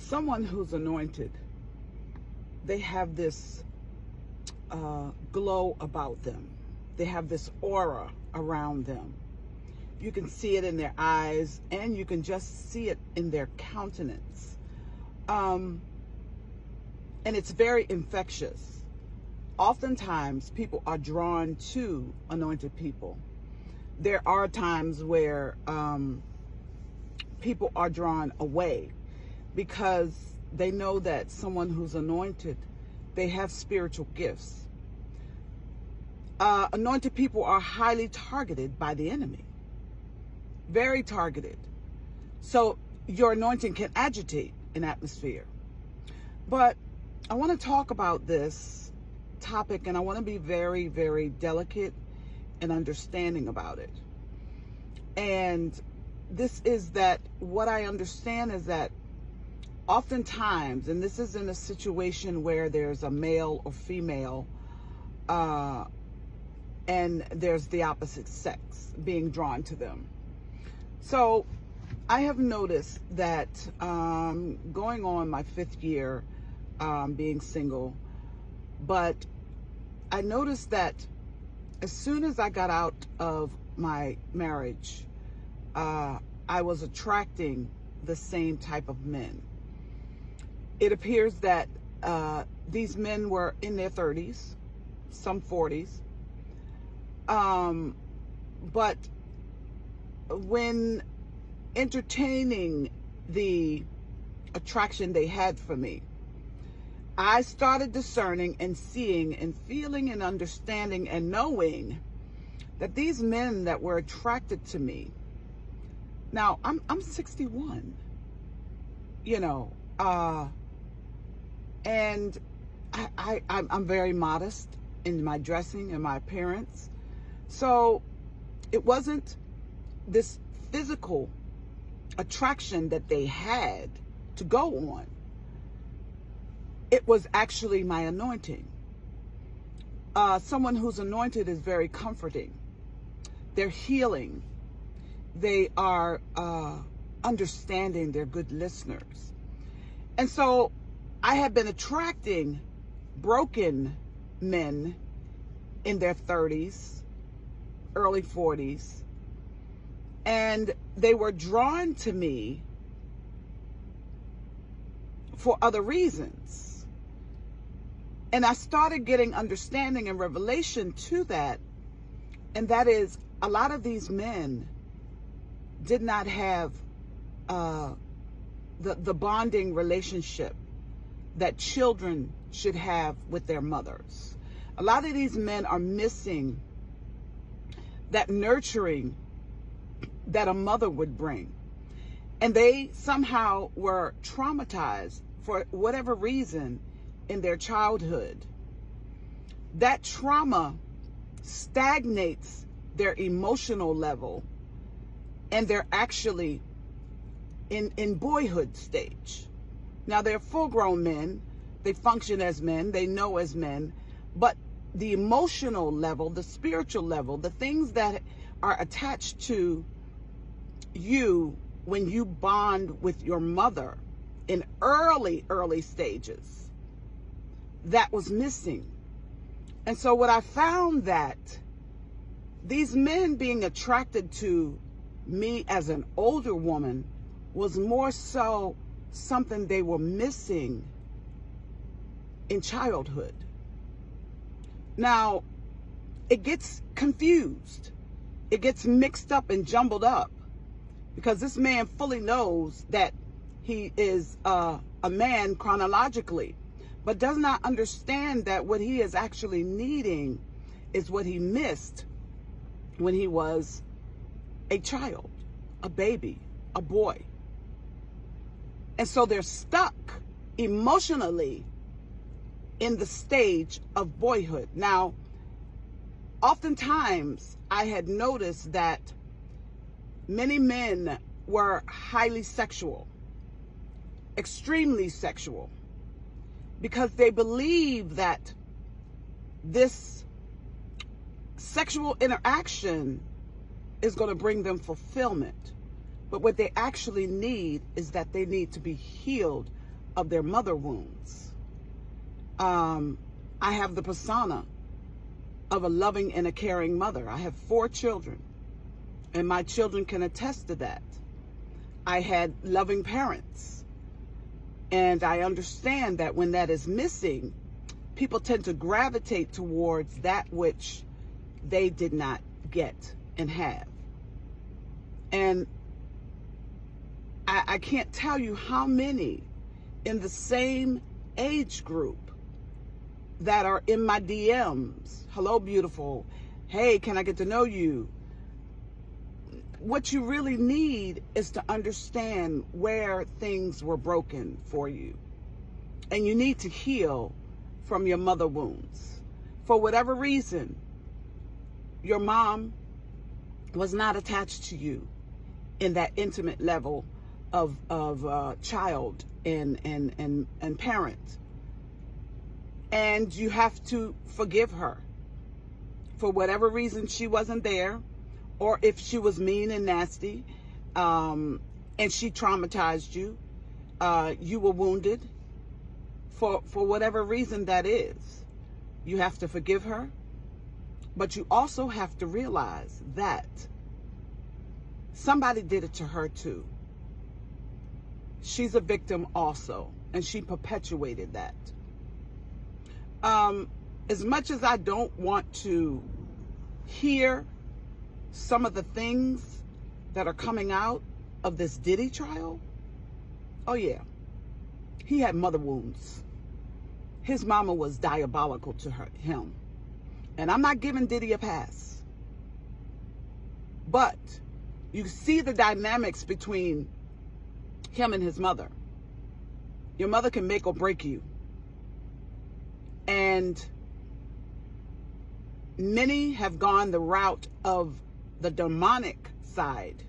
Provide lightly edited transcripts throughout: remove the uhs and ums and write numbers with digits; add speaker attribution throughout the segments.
Speaker 1: Someone who's anointed, they have this glow about them. They have this aura around them. You can see it in their eyes, and you can just see it in their countenance. And it's very infectious. Oftentimes, people are drawn to anointed people. There are times where people are drawn away because they know that someone who's anointed, they have spiritual gifts. Anointed people are highly targeted by the enemy. Very targeted. So your anointing can agitate an atmosphere. But I want to talk about this topic, and I want to be very, very delicate and understanding about it. And this is that what I understand is that oftentimes, and this is in a situation where there's a male or female, and there's the opposite sex being drawn to them. So I have noticed that going on my 5th year being single, but I noticed that as soon as I got out of my marriage, I was attracting the same type of men. It appears that these men were in their 30s, some 40s. But when entertaining the attraction they had for me, I started discerning and seeing and feeling and understanding and knowing that these men that were attracted to me. Now, I'm 61, and I'm very modest in my dressing and my appearance. So it wasn't this physical attraction that they had to go on. It was actually my anointing. Someone who's anointed is very comforting. They're healing. They are understanding. They're good listeners. And so I have been attracting broken men in their 30s, early 40s, and they were drawn to me for other reasons. And I started getting understanding and revelation to that, and that is a lot of these men did not have the bonding relationship that children should have with their mothers. A lot of these men are missing that nurturing that a mother would bring. And they somehow were traumatized for whatever reason in their childhood. That trauma stagnates their emotional level, and they're actually in boyhood stage. Now, they're full-grown men. They function as men. They know as men. But the emotional level, the spiritual level, the things that are attached to you when you bond with your mother in early stages, that was missing. And so what I found that these men being attracted to me as an older woman was more so something they were missing in childhood. Now, it gets confused. It gets mixed up and jumbled up because this man fully knows that he is a man chronologically, but does not understand that what he is actually needing is what he missed when he was a child, a baby, a boy. And so they're stuck emotionally in the stage of boyhood. Now, oftentimes I had noticed that many men were highly sexual, extremely sexual, because they believe that this sexual interaction is going to bring them fulfillment. But what they actually need is that they need to be healed of their mother wounds. I have the persona of a loving and a caring mother. I have 4 children, and my children can attest to that. I had loving parents, and I understand that when that is missing, people tend to gravitate towards that which they did not get and have. And I can't tell you how many in the same age group that are in my DMs. Hello, beautiful. Hey, can I get to know you? What you really need is to understand where things were broken for you. And you need to heal from your mother wounds. For whatever reason, your mom was not attached to you in that intimate level of child and parent. And you have to forgive her. For whatever reason she wasn't there, or if she was mean and nasty, and she traumatized you, you were wounded, for whatever reason that is, you have to forgive her. But you also have to realize that somebody did it to her too. She's a victim also, and she perpetuated that. As much as I don't want to hear some of the things that are coming out of this Diddy trial, oh yeah, he had mother wounds. His mama was diabolical to him. And I'm not giving Diddy a pass. But you see the dynamics between him and his mother. Your mother can make or break you. And many have gone the route of the demonic side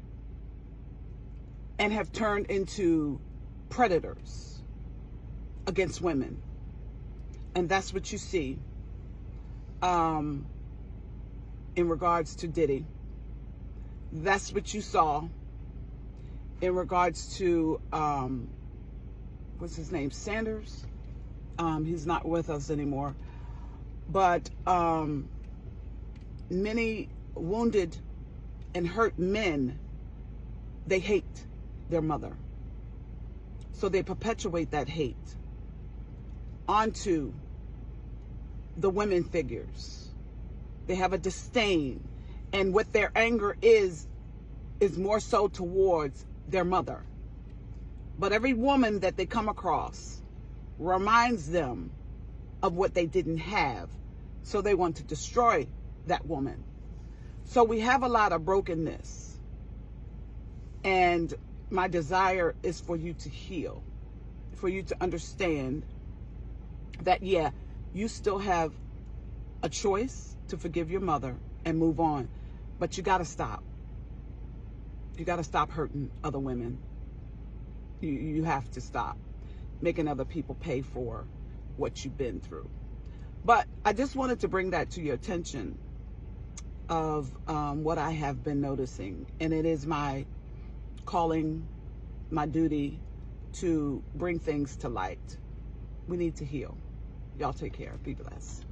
Speaker 1: and have turned into predators against women. And that's what you see in regards to Diddy. That's what you saw in regards to, what's his name, Sanders? He's not with us anymore. But many wounded and hurt men, they hate their mother. So they perpetuate that hate onto the women figures. They have a disdain, and what their anger is more so towards their mother. But every woman that they come across reminds them of what they didn't have, so they want to destroy that woman. So we have a lot of brokenness, and my desire is for you to heal, for you to understand that, yeah, you still have a choice to forgive your mother and move on, but you got to stop. You got to stop hurting other women. You have to stop making other people pay for what you've been through. But I just wanted to bring that to your attention of what I have been noticing. And it is my calling, my duty to bring things to light. We need to heal. Y'all take care. Be blessed.